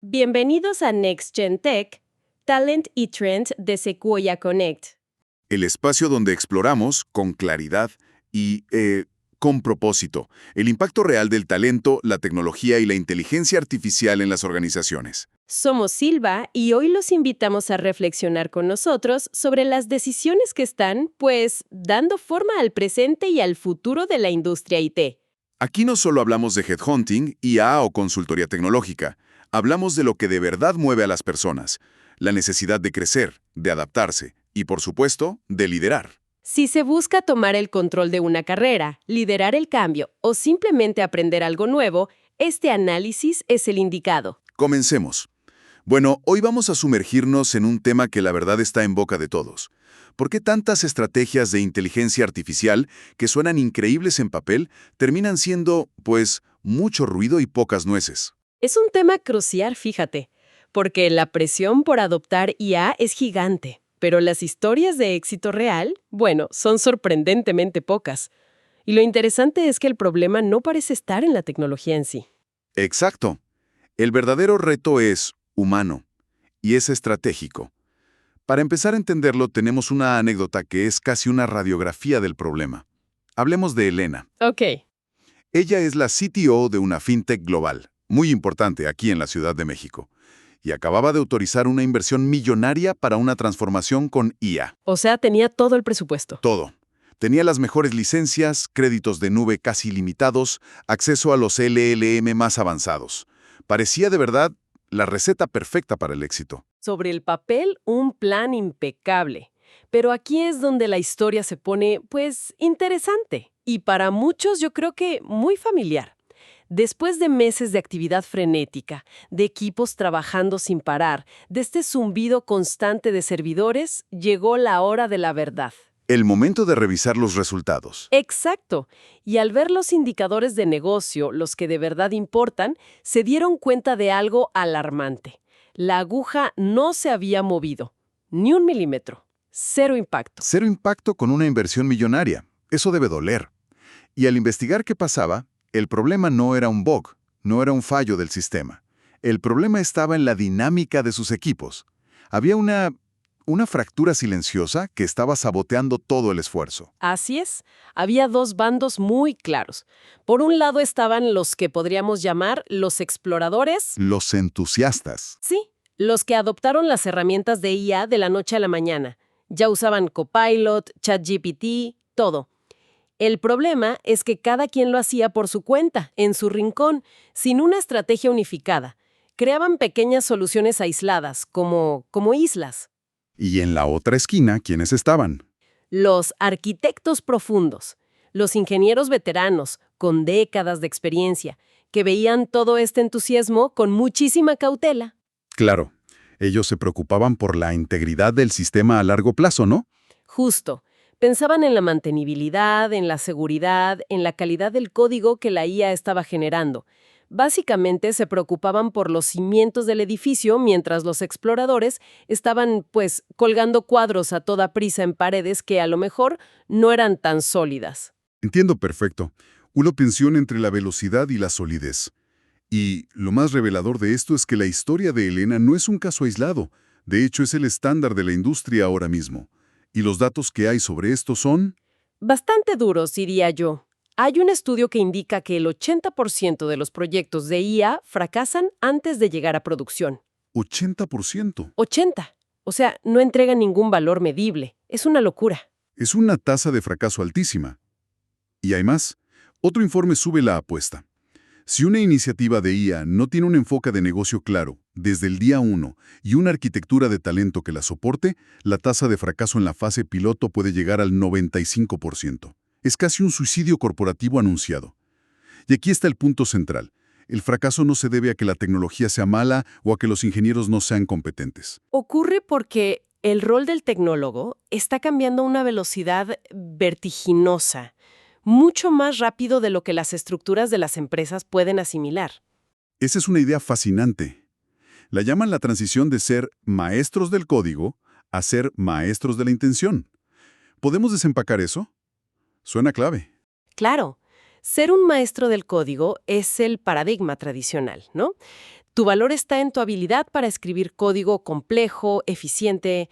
Bienvenidos a Next Gen Tech, Talent y Trend de Sequoia Connect. El espacio donde exploramos con claridad y con propósito el impacto real del talento, la tecnología y la inteligencia artificial en las organizaciones. Somos Silva y hoy los invitamos a reflexionar con nosotros sobre las decisiones que están, pues, dando forma al presente y al futuro de la industria IT. Aquí no solo hablamos de headhunting, IA o consultoría tecnológica. Hablamos de lo que de verdad mueve a las personas, la necesidad de crecer, de adaptarse y, por supuesto, de liderar. Si se busca tomar el control de una carrera, liderar el cambio o simplemente aprender algo nuevo, este análisis es el indicado. Comencemos. Bueno, hoy vamos a sumergirnos en un tema que la verdad está en boca de todos. ¿Por qué tantas estrategias de inteligencia artificial que suenan increíbles en papel terminan siendo, pues, mucho ruido y pocas nueces? Es un tema crucial, fíjate, porque la presión por adoptar IA es gigante, pero las historias de éxito real, bueno, son sorprendentemente pocas. Y lo interesante es que el problema no parece estar en la tecnología en sí. Exacto. El verdadero reto es humano y es estratégico. Para empezar a entenderlo, tenemos una anécdota que es casi una radiografía del problema. Hablemos de Elena. Ok. Ella es la CTO de una fintech global, muy importante aquí en la Ciudad de México, y acababa de autorizar una inversión millonaria para una transformación con IA. O sea, tenía todo el presupuesto. Todo. Tenía las mejores licencias, créditos de nube casi ilimitados, acceso a los LLM más avanzados. Parecía de verdad la receta perfecta para el éxito. Sobre el papel, un plan impecable. Pero aquí es donde la historia se pone, pues, interesante. Y para muchos yo creo que muy familiar. Después de meses de actividad frenética, de equipos trabajando sin parar, de este zumbido constante de servidores, llegó la hora de la verdad. El momento de revisar los resultados. Exacto. Y al ver los indicadores de negocio, los que de verdad importan, se dieron cuenta de algo alarmante. La aguja no se había movido, ni un milímetro. Cero impacto. Cero impacto con una inversión millonaria. Eso debe doler. Y al investigar qué pasaba, el problema no era un bug, no era un fallo del sistema. El problema estaba en la dinámica de sus equipos. Había una fractura silenciosa que estaba saboteando todo el esfuerzo. Así es, había dos bandos muy claros. Por un lado estaban los que podríamos llamar los exploradores. Los entusiastas. Sí, los que adoptaron las herramientas de IA de la noche a la mañana. Ya usaban Copilot, ChatGPT, todo. El problema es que cada quien lo hacía por su cuenta, en su rincón, sin una estrategia unificada. Creaban pequeñas soluciones aisladas, como islas. Y en la otra esquina, ¿quiénes estaban? Los arquitectos profundos, los ingenieros veteranos, con décadas de experiencia, que veían todo este entusiasmo con muchísima cautela. Claro, ellos se preocupaban por la integridad del sistema a largo plazo, ¿no? Justo. Pensaban en la mantenibilidad, en la seguridad, en la calidad del código que la IA estaba generando. Básicamente se preocupaban por los cimientos del edificio mientras los exploradores estaban, pues, colgando cuadros a toda prisa en paredes que a lo mejor no eran tan sólidas. Entiendo perfecto. Una tensión entre la velocidad y la solidez. Y lo más revelador de esto es que la historia de Elena no es un caso aislado. De hecho, es el estándar de la industria ahora mismo. Y los datos que hay sobre esto son... Bastante duros, diría yo. Hay un estudio que indica que el 80% de los proyectos de IA fracasan antes de llegar a producción. 80%. 80. O sea, no entrega ningún valor medible. Es una locura. Es una tasa de fracaso altísima. Y hay más. Otro informe sube la apuesta. Si una iniciativa de IA no tiene un enfoque de negocio claro, desde el día 1, y una arquitectura de talento que la soporte, la tasa de fracaso en la fase piloto puede llegar al 95%. Es casi un suicidio corporativo anunciado. Y aquí está el punto central. El fracaso no se debe a que la tecnología sea mala o a que los ingenieros no sean competentes. Ocurre porque el rol del tecnólogo está cambiando a una velocidad vertiginosa, mucho más rápido de lo que las estructuras de las empresas pueden asimilar. Esa es una idea fascinante. La llaman la transición de ser maestros del código a ser maestros de la intención. ¿Podemos desempacar eso? Suena clave. Claro, ser un maestro del código es el paradigma tradicional, ¿no? Tu valor está en tu habilidad para escribir código complejo, eficiente.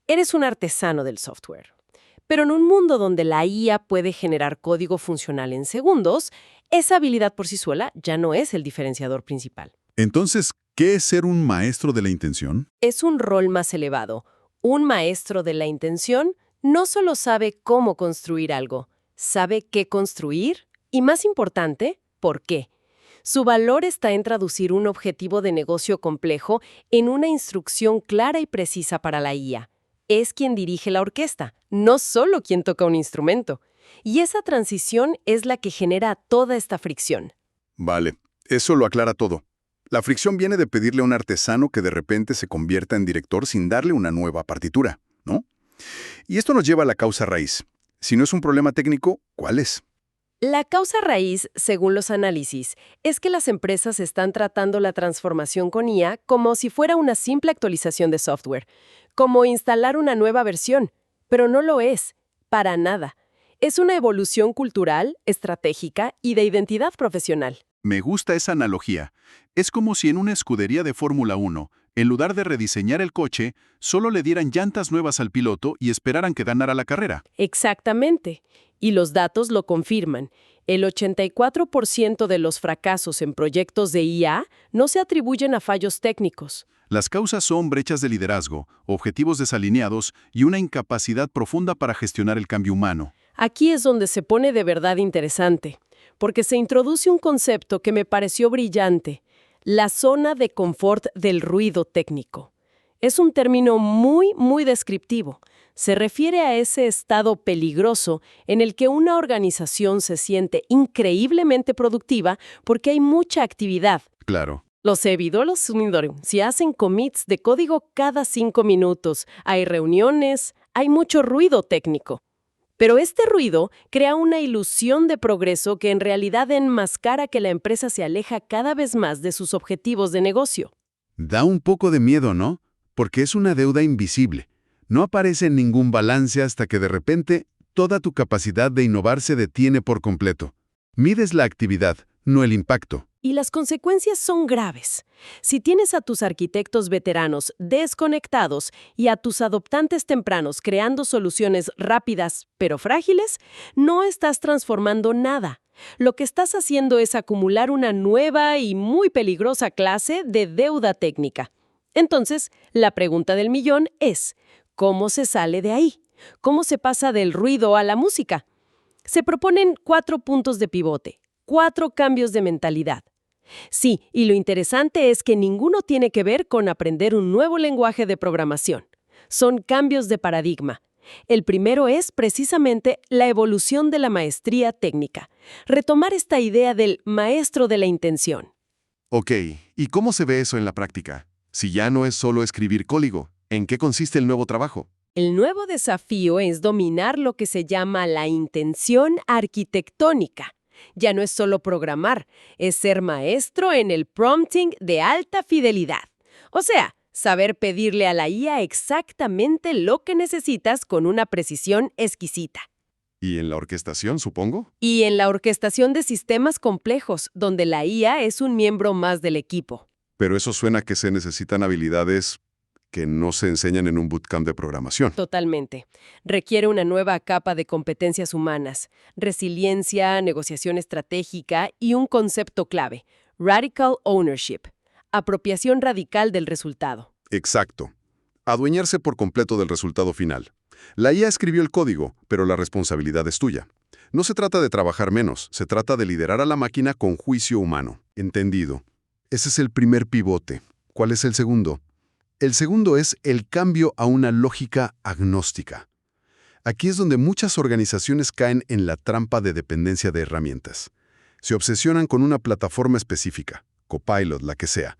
Eres un artesano del software. Pero en un mundo donde la IA puede generar código funcional en segundos, esa habilidad por sí sola ya no es el diferenciador principal. Entonces, ¿qué es ser un maestro de la intención? Es un rol más elevado. Un maestro de la intención no solo sabe cómo construir algo, sabe qué construir y, más importante, por qué. Su valor está en traducir un objetivo de negocio complejo en una instrucción clara y precisa para la IA. Es quien dirige la orquesta, no solo quien toca un instrumento. Y esa transición es la que genera toda esta fricción. Vale, eso lo aclara todo. La fricción viene de pedirle a un artesano que de repente se convierta en director sin darle una nueva partitura, ¿no? Y esto nos lleva a la causa raíz. Si no es un problema técnico, ¿cuál es? La causa raíz, según los análisis, es que las empresas están tratando la transformación con IA como si fuera una simple actualización de software, como instalar una nueva versión, pero no lo es, para nada. Es una evolución cultural, estratégica y de identidad profesional. Me gusta esa analogía. Es como si en una escudería de Fórmula 1, en lugar de rediseñar el coche, solo le dieran llantas nuevas al piloto y esperaran que ganara la carrera. Exactamente. Y los datos lo confirman. El 84% de los fracasos en proyectos de IA no se atribuyen a fallos técnicos. Las causas son brechas de liderazgo, objetivos desalineados y una incapacidad profunda para gestionar el cambio humano. Aquí es donde se pone de verdad interesante, porque se introduce un concepto que me pareció brillante: la zona de confort del ruido técnico. Es un término muy descriptivo. Se refiere a ese estado peligroso en el que una organización se siente increíblemente productiva porque hay mucha actividad. Claro. Los servidores si hacen commits de código cada 5 minutos, hay reuniones, hay mucho ruido técnico. Pero este ruido crea una ilusión de progreso que en realidad enmascara que la empresa se aleja cada vez más de sus objetivos de negocio. Da un poco de miedo, ¿no? Porque es una deuda invisible. No aparece en ningún balance hasta que de repente toda tu capacidad de innovar se detiene por completo. Mides la actividad, no el impacto. Y las consecuencias son graves. Si tienes a tus arquitectos veteranos desconectados y a tus adoptantes tempranos creando soluciones rápidas pero frágiles, no estás transformando nada. Lo que estás haciendo es acumular una nueva y muy peligrosa clase de deuda técnica. Entonces, la pregunta del millón es: ¿cómo se sale de ahí? ¿Cómo se pasa del ruido a la música? Se proponen 4 puntos de pivote, 4 cambios de mentalidad. Sí, y lo interesante es que ninguno tiene que ver con aprender un nuevo lenguaje de programación. Son cambios de paradigma. El primero es precisamente la evolución de la maestría técnica. Retomar esta idea del maestro de la intención. Ok, ¿y cómo se ve eso en la práctica? Si ya no es solo escribir código, ¿en qué consiste el nuevo trabajo? El nuevo desafío es dominar lo que se llama la intención arquitectónica. Ya no es solo programar, es ser maestro en el prompting de alta fidelidad. O sea, saber pedirle a la IA exactamente lo que necesitas con una precisión exquisita. ¿Y en la orquestación, supongo? Y en la orquestación de sistemas complejos, donde la IA es un miembro más del equipo. Pero eso suena que se necesitan habilidades que no se enseñan en un bootcamp de programación. Totalmente. Requiere una nueva capa de competencias humanas, resiliencia, negociación estratégica y un concepto clave: radical ownership, apropiación radical del resultado. Exacto. Adueñarse por completo del resultado final. La IA escribió el código, pero la responsabilidad es tuya. No se trata de trabajar menos, se trata de liderar a la máquina con juicio humano. Entendido. Ese es el primer pivote. ¿Cuál es el segundo? El segundo es el cambio a una lógica agnóstica. Aquí es donde muchas organizaciones caen en la trampa de dependencia de herramientas. Se obsesionan con una plataforma específica, Copilot, la que sea,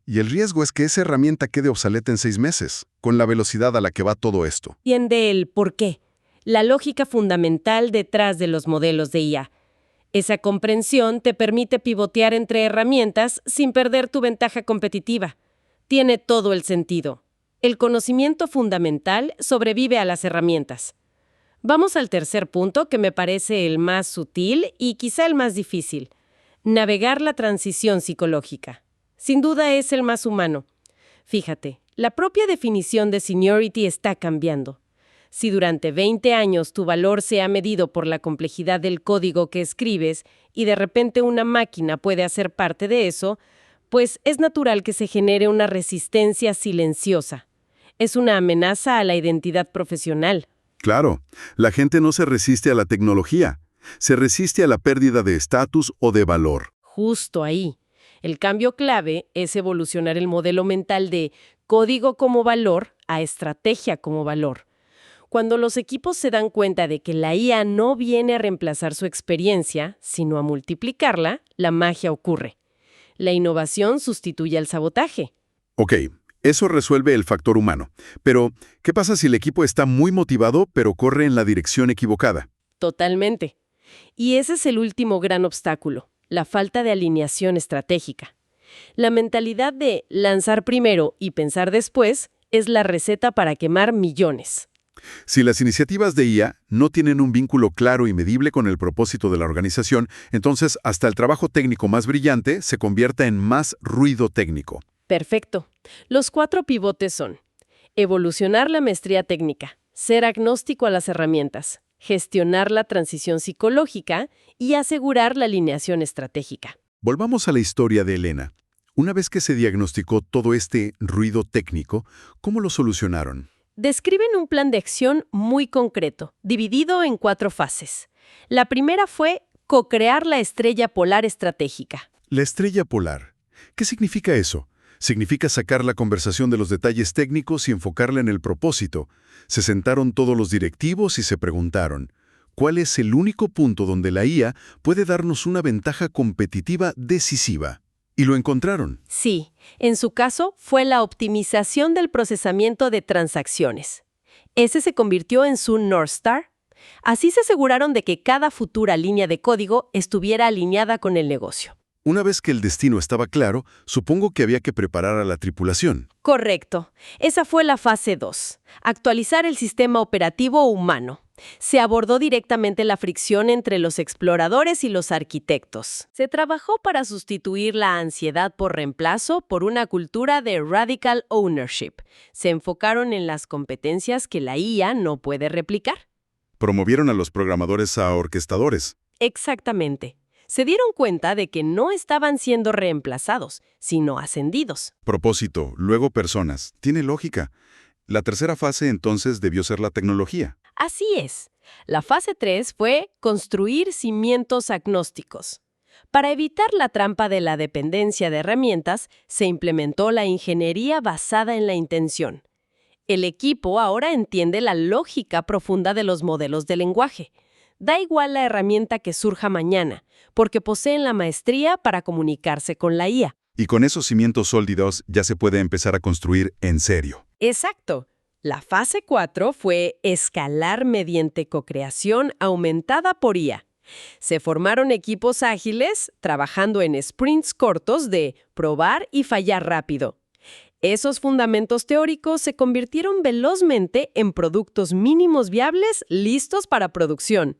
y el riesgo es que esa herramienta quede obsoleta en 6 meses, con la velocidad a la que va todo esto. Entiende el por qué, la lógica fundamental detrás de los modelos de IA. Esa comprensión te permite pivotear entre herramientas sin perder tu ventaja competitiva. Tiene todo el sentido. El conocimiento fundamental sobrevive a las herramientas. Vamos al tercer punto, que me parece el más sutil y quizá el más difícil: navegar la transición psicológica. Sin duda es el más humano. Fíjate, la propia definición de seniority está cambiando. Si durante 20 años tu valor se ha medido por la complejidad del código que escribes y de repente una máquina puede hacer parte de eso, pues es natural que se genere una resistencia silenciosa. Es una amenaza a la identidad profesional. Claro, la gente no se resiste a la tecnología, se resiste a la pérdida de estatus o de valor. Justo ahí. El cambio clave es evolucionar el modelo mental de código como valor a estrategia como valor. Cuando los equipos se dan cuenta de que la IA no viene a reemplazar su experiencia, sino a multiplicarla, la magia ocurre. La innovación sustituye al sabotaje. Ok, eso resuelve el factor humano. Pero, ¿qué pasa si el equipo está muy motivado pero corre en la dirección equivocada? Totalmente. Y ese es el último gran obstáculo, la falta de alineación estratégica. La mentalidad de lanzar primero y pensar después es la receta para quemar millones. Si las iniciativas de IA no tienen un vínculo claro y medible con el propósito de la organización, entonces hasta el trabajo técnico más brillante se convierta en más ruido técnico. Perfecto. Los 4 pivotes son: evolucionar la maestría técnica, ser agnóstico a las herramientas, gestionar la transición psicológica y asegurar la alineación estratégica. Volvamos a la historia de Elena. Una vez que se diagnosticó todo este ruido técnico, ¿cómo lo solucionaron? Describen un plan de acción muy concreto, dividido en 4 fases. La primera fue co-crear la estrella polar estratégica. La estrella polar. ¿Qué significa eso? Significa sacar la conversación de los detalles técnicos y enfocarla en el propósito. Se sentaron todos los directivos y se preguntaron, ¿cuál es el único punto donde la IA puede darnos una ventaja competitiva decisiva? Y lo encontraron. Sí, en su caso fue la optimización del procesamiento de transacciones. Ese se convirtió en su North Star. Así se aseguraron de que cada futura línea de código estuviera alineada con el negocio. Una vez que el destino estaba claro, supongo que había que preparar a la tripulación. Correcto. Esa fue la fase 2. Actualizar el sistema operativo humano. Se abordó directamente la fricción entre los exploradores y los arquitectos. Se trabajó para sustituir la ansiedad por reemplazo por una cultura de radical ownership. Se enfocaron en las competencias que la IA no puede replicar. Promovieron a los programadores a orquestadores. Exactamente. Se dieron cuenta de que no estaban siendo reemplazados, sino ascendidos. Propósito, luego personas. Tiene lógica. La tercera fase entonces debió ser la tecnología. Así es. La fase 3 fue construir cimientos agnósticos. Para evitar la trampa de la dependencia de herramientas, se implementó la ingeniería basada en la intención. El equipo ahora entiende la lógica profunda de los modelos de lenguaje. Da igual la herramienta que surja mañana, porque poseen la maestría para comunicarse con la IA. Y con esos cimientos sólidos ya se puede empezar a construir en serio. Exacto. La fase 4 fue escalar mediante cocreación aumentada por IA. Se formaron equipos ágiles, trabajando en sprints cortos de probar y fallar rápido. Esos fundamentos teóricos se convirtieron velozmente en productos mínimos viables listos para producción.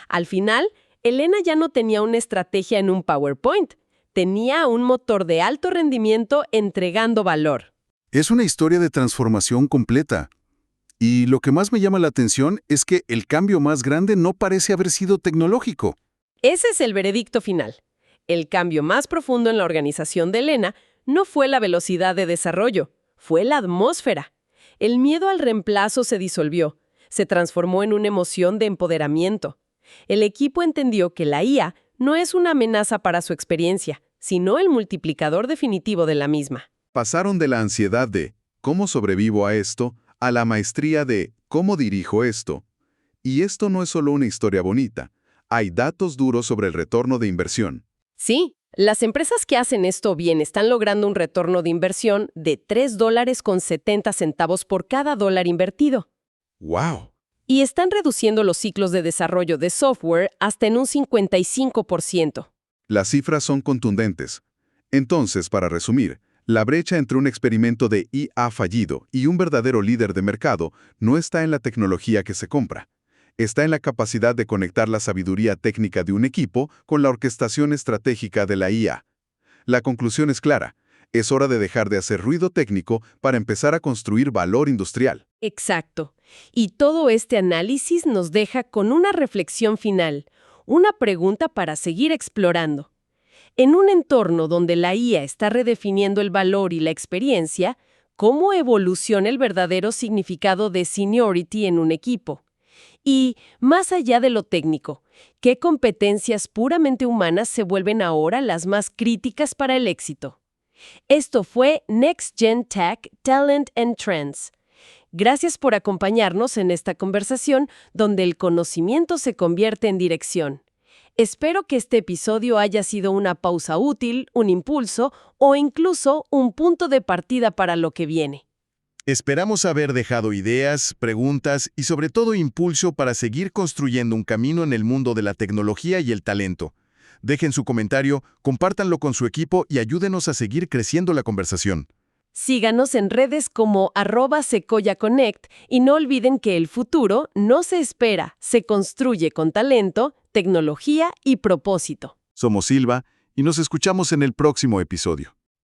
Al final, Elena ya no tenía una estrategia en un PowerPoint. Tenía un motor de alto rendimiento entregando valor. Es una historia de transformación completa. Y lo que más me llama la atención es que el cambio más grande no parece haber sido tecnológico. Ese es el veredicto final. El cambio más profundo en la organización de Elena no fue la velocidad de desarrollo, fue la atmósfera. El miedo al reemplazo se disolvió, se transformó en una emoción de empoderamiento. El equipo entendió que la IA no es una amenaza para su experiencia, sino el multiplicador definitivo de la misma. Pasaron de la ansiedad de ¿cómo sobrevivo a esto? A la maestría de ¿cómo dirijo esto? Y esto no es solo una historia bonita. Hay datos duros sobre el retorno de inversión. Sí, las empresas que hacen esto bien están logrando un retorno de inversión de $3.70 por cada dólar invertido. ¡Wow! Y están reduciendo los ciclos de desarrollo de software hasta en un 55%. Las cifras son contundentes. Entonces, para resumir, la brecha entre un experimento de IA fallido y un verdadero líder de mercado no está en la tecnología que se compra. Está en la capacidad de conectar la sabiduría técnica de un equipo con la orquestación estratégica de la IA. La conclusión es clara. Es hora de dejar de hacer ruido técnico para empezar a construir valor industrial. Exacto. Y todo este análisis nos deja con una reflexión final, una pregunta para seguir explorando. En un entorno donde la IA está redefiniendo el valor y la experiencia, ¿cómo evoluciona el verdadero significado de seniority en un equipo? Y, más allá de lo técnico, ¿qué competencias puramente humanas se vuelven ahora las más críticas para el éxito? Esto fue Next Gen Tech, Talent and Trends. Gracias por acompañarnos en esta conversación donde el conocimiento se convierte en dirección. Espero que este episodio haya sido una pausa útil, un impulso o incluso un punto de partida para lo que viene. Esperamos haber dejado ideas, preguntas y sobre todo impulso para seguir construyendo un camino en el mundo de la tecnología y el talento. Dejen su comentario, compártanlo con su equipo y ayúdenos a seguir creciendo la conversación. Síganos en redes como @SequoiaConnect y no olviden que el futuro no se espera, se construye con talento, tecnología y propósito. Somos Silva y nos escuchamos en el próximo episodio.